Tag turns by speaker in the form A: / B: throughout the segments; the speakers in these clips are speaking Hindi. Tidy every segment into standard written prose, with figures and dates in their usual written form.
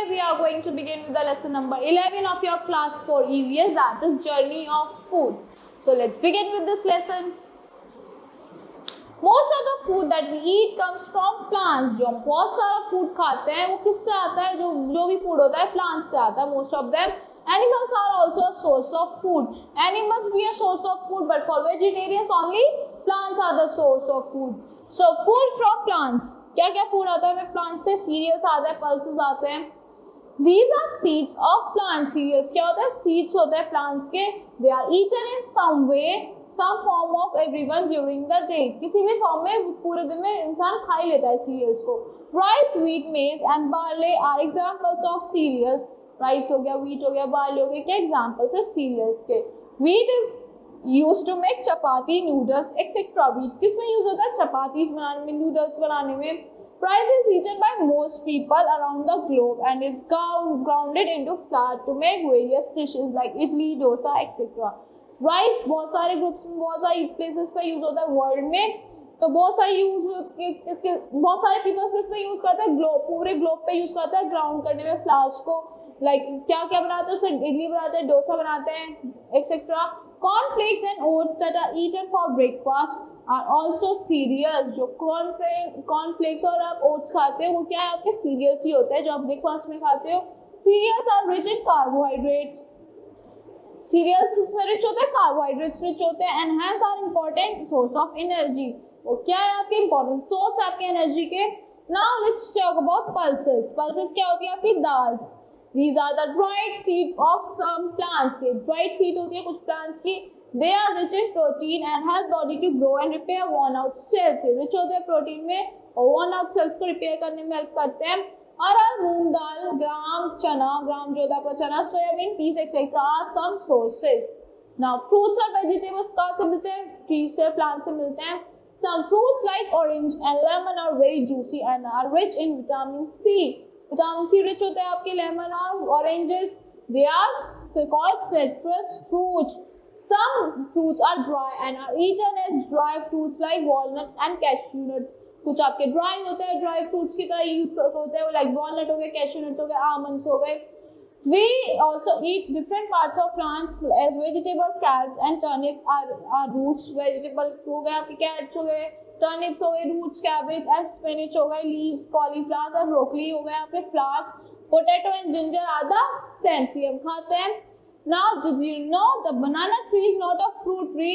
A: Today we are going to begin with the lesson number 11 of your class 4 EVS, that is journey of food. So let's begin with this lesson. Most of the food that we eat comes from plants. जो हम बहुत सारा फूड खाते हैं वो किससे आता है? जो भी फूड होता है प्लांट्स से आता है. Most of them. Animals are also a source of food. Animals be a source of food, but for vegetarians only plants are the source of food. So food from plants. क्या क्या फूड आता है हमें प्लांट्स से? सीरियल्स आते हैं, पल्सेस आते हैं. These are seeds of plant. Cereals क्या होता है? Seeds होते हैं plants के. They are eaten in some way, some form of everyone during the day. किसी भी फॉर्म में पूरे दिन में इंसान खा ही लेता है सीरियल्स को. Rice, wheat, maize and barley are examples of cereals. Rice हो गया, wheat हो गया, barley हो गया, क्या examples है cereals के? Wheat is used to make chapati, noodles, etc. Wheat किस में use होता है? चपातीस बनाने में, noodles बनाने में. Rice is eaten by most people around the globe and is grounded into flour to make various dishes like idli, dosa, etc. Rice बहुत सारे ग्रुप्स में, बहुत सारे प्लेसेस पे यूज होता है वर्ल्ड में. तो बहुत सारे पीपल्स इसमें यूज करते हैं. पूरे ग्लोब पे यूज करते हैं ग्राउंड करने में फ्लावर्स को. लाइक क्या क्या बनाते हैं उससे? इडली बनाते हैं, डोसा बनाते हैं, etcetera. Cornflakes and oats that are eaten for breakfast are also cereals. जो कॉर्नफ्लेक्स और आप ओट्स खाते हो वो क्या है? आपके सीरियल्स ही होते हैं जो आप ब्रेकफास्ट में खाते हो. Cereals are rich in carbohydrates. Cereals जिसमें रिच होते हैं, कार्बोहाइड्रेट्स रिच होते हैं, and hence are important source of energy. वो क्या है? आपके इम्पोर्टेंट सोर्स है आपके एनर्जी के. Now let's talk about pulses. Pulses क्या होती है? आपकी dals. These are the dried seed of some plants. ये dried seed होती है कुछ plants की. They are rich in protein and help body to grow and repair worn out cells. ये rich होते हैं प्रोटीन में और worn out cells को रिपेयर करने में हेल्प करते हैं. अरहर, मूंग दाल, ग्राम जो होता है चना, soybean, peas etcetera are some sources. Now fruits और vegetables कहाँ से मिलते हैं? Trees से, plants से मिलते हैं. Some fruits like orange and lemon are very juicy and are rich in vitamin C. Vitamin C rich होते हैं आपके लेमन और oranges. They are called citrus fruits. Some fruits are dry and are eaten as dry fruits like walnut and cashew nuts. कुछ आपके ड्राई होते हैं, ड्राई फ्रूट्स की तरह यूज होते हैं, लाइक वॉलनट हो गए, कैश्यू नट्स हो गए, आमंड्स हो गए. We also eat different parts of plants as vegetables. Carrots and turnips are roots. Vegetable हो गए आपके, carrots हो गए, टर्निप्स हो गए, रूट्स, कैबेज एंड स्पिनच हो गए, लीव्स, कॉलीफ्लावर और ब्रोकली हो गए आपके, flowers, potato and ginger are the stems. ये हम खाते हैं. Now did you know the banana tree is not a fruit tree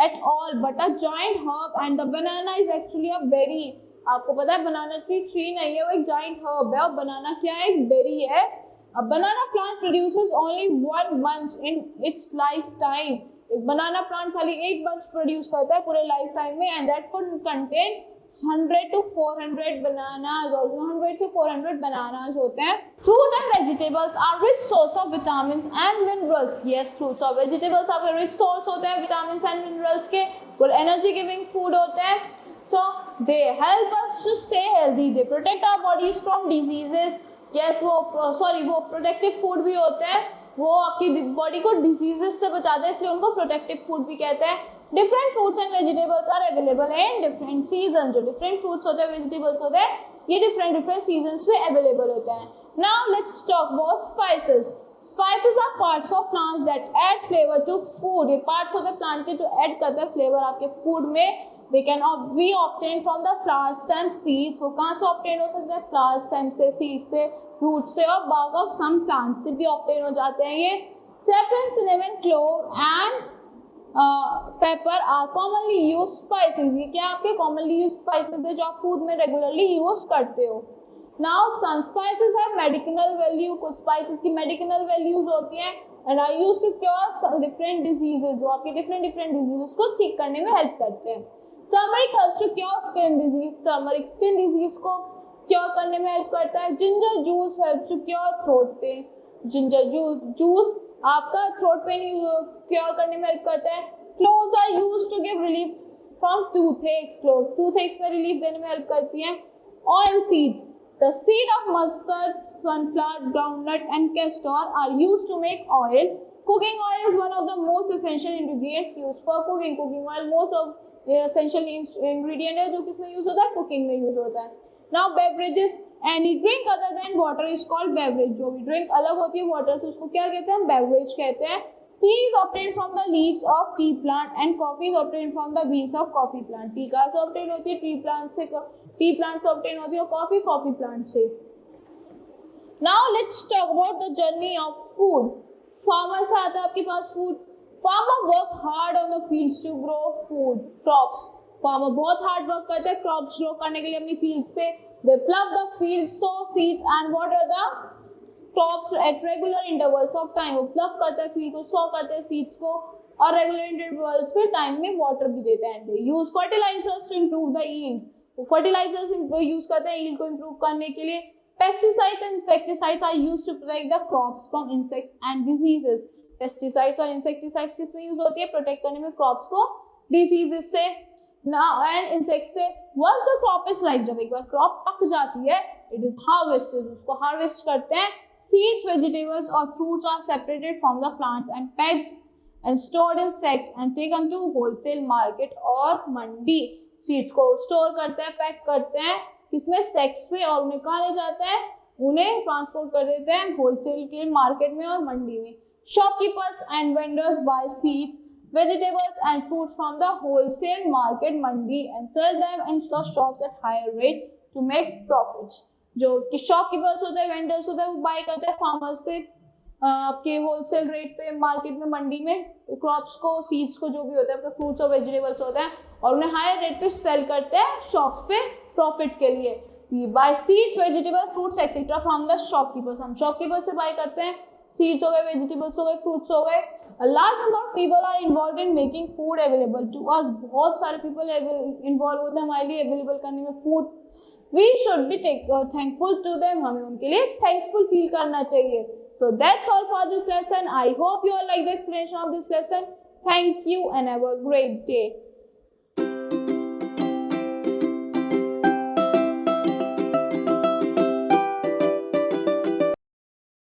A: at all but a giant herb and the banana is actually a berry. आपको पता है बनाना ट्री नहीं है, वो एक जायंट हर्ब है. और बनाना क्या है? एक बेरी है. A banana plant produces only one bunch in its lifetime. एक बनाना प्लांट खाली एक बंच प्रोड्यूस करता है पूरे लाइफ टाइम में, and that could contain 100 to 400 bananas. और 100 से 400 बनानास होते हैं. Fruit and vegetables are rich source of vitamins and minerals. Yes, fruits और वेजिटेबल्स आपके रिच सोर्स होते हैं विटामिन्स एंड मिनरल्स के. और एनर्जी गिविंग फूड होते हैं. So they help us to stay healthy. They protect our bodies from diseases. Yes, वो प्रोटेक्टिव फूड भी होते हैं. वो आपकी बॉडी को डिजीजेस से बचाते हैं, इसलिए उनको प्रोटेक्टिव फूड भी कहते हैं. Different fruits and vegetables are available in different season. जो डिफरेंट फ्रूट्स होते हैं, वेजिटेबल्स होते हैं, ये डिफरेंट सीजन्स में अवेलेबल होते हैं. Now let's talk about spices. Spices are parts of plants that add flavour to food. ये पार्ट्स होते हैं प्लांट के जो ऐड करते हैं फ्लेवर आपके फूड में. They can be obtained from the flower stem seeds. वो कहाँ से obtain हो सकते हैं? flower stem से, seed से, root से और bark of some plants से भी obtain हो जाते हैं ये. Saffron, cinnamon, clove and pepper are commonly used spices. ये क्या आपके commonly used spices है जो आप food में regularly use करते हो. Now some spices have medicinal value. कुछ spices की medicinal values होती हैं and are used to cure some different diseases. जो आपके different diseases को ठीक करने में help करते हैं. Turmeric helps to cure skin disease. Turmeric skin disease को क्योर करने में हेल्प करता है. Ginger juice helps to cure throat pain. Ginger juice आपका थ्रोट पेन क्योर करने में हेल्प करता है. Cloves are used to give relief from toothaches. Cloves toothaches में रिलीफ देने में हेल्प करती हैं. Oil seeds. The seed of mustard, sunflower, groundnut and castor are used to make oil. Cooking oil is one of the most essential ingredients used for cooking. Cooking oil most of essential ingredient है जो किसमें यूज होता है? कुकिंग में यूज होता है. Now beverages. Any drink other than water is called beverage. जो भी ड्रिंक अलग होती है वाटर से उसको क्या कहते हैं, बेवरेज कहते हैं। Tea is obtained from the leaves of tea plant and coffee is obtained from the beans of coffee plant. Tea कहाँ से ऑब्टेन होती है, टी प्लांट से, टी प्लांट से ऑब्टेन होती है, और कॉफी कॉफी प्लांट से। Now let's talk about the journey of food. Farmer से आता है आपके पास food. Farmer work hard on the fields to grow food crops. Farmer बहुत हार्ड वर्क करते हैं क्रॉप्स ग्रो करने के लिए अपनी फील्ड्स पे। They plough the fields, sow seeds and water the crops at regular intervals of time। वो प्लग करते हैं फील्ड को, सो करते हैं सीड्स को, और रेगुलर इंटरवल्स पे टाइम में वाटर भी देते हैं। They use fertilizers to improve the yield। वो फर्टिलाइजर्स यूज करते हैं यील्ड को इम्प्रूव करने के लिए। Pesticides and insecticides are used to protect the crops from insects and diseases। Pesticides और इंसेक्टिसाइड्स किसमें यूज होती है, प्रोटेक्ट करने में क्रॉप्स को डिजीजेस से एंड इंसेक्ट्स से। Once the crop is ripe, जब एक बार क्रॉप पक जाती है, it is harvested, उसको हार्वेस्ट करते हैं। Seeds, vegetables और fruits are separated from the plants and packed and stored in sacks and taken to wholesale market और मंडी। सीड्स को स्टोर करते हैं, पैक करते हैं किसमें, सैक्स पे, और उन्हें कहाँ ले जाते हैं, उन्हें ट्रांसपोर्ट कर देते हैं होलसेल के मार्केट में और मंडी में। Shopkeepers and vendors buy seeds, vegetables and fruits from the wholesale market mandi and sell them in the shops at higher rate to make profits। जो कि शॉपकीपर्स होते हैं, वेंडर्स होते हैं, वो बाय करते हैं फार्मर्स से आपके होलसेल रेट पे मार्केट में, मंडी में क्रॉप्स को, सीड्स को, जो भी होता है आपके फ्रूट्स और वेजिटेबल्स होते हैं, और उन्हें हायर रेट पे सेल करते हैं शॉप्स पे प्रॉफिट के लिए। We buy seeds, vegetables, fruits etc. from the shopkeepers। हम शॉपकीपर से बाय करते हैं, सीड्स हो गए, वेजिटेबल्स हो गए, फ्रूट्स हो गए। A large number of people are involved in making food available to us। बहुत सारे people involved होते हैं हमारे लिए अवेलेबल करने में food. We should be thankful to them। हमें उनके लिए thankful feel करना चाहिए। So that's all for this lesson। I hope you all like the explanation of this lesson। Thank you and have a great day।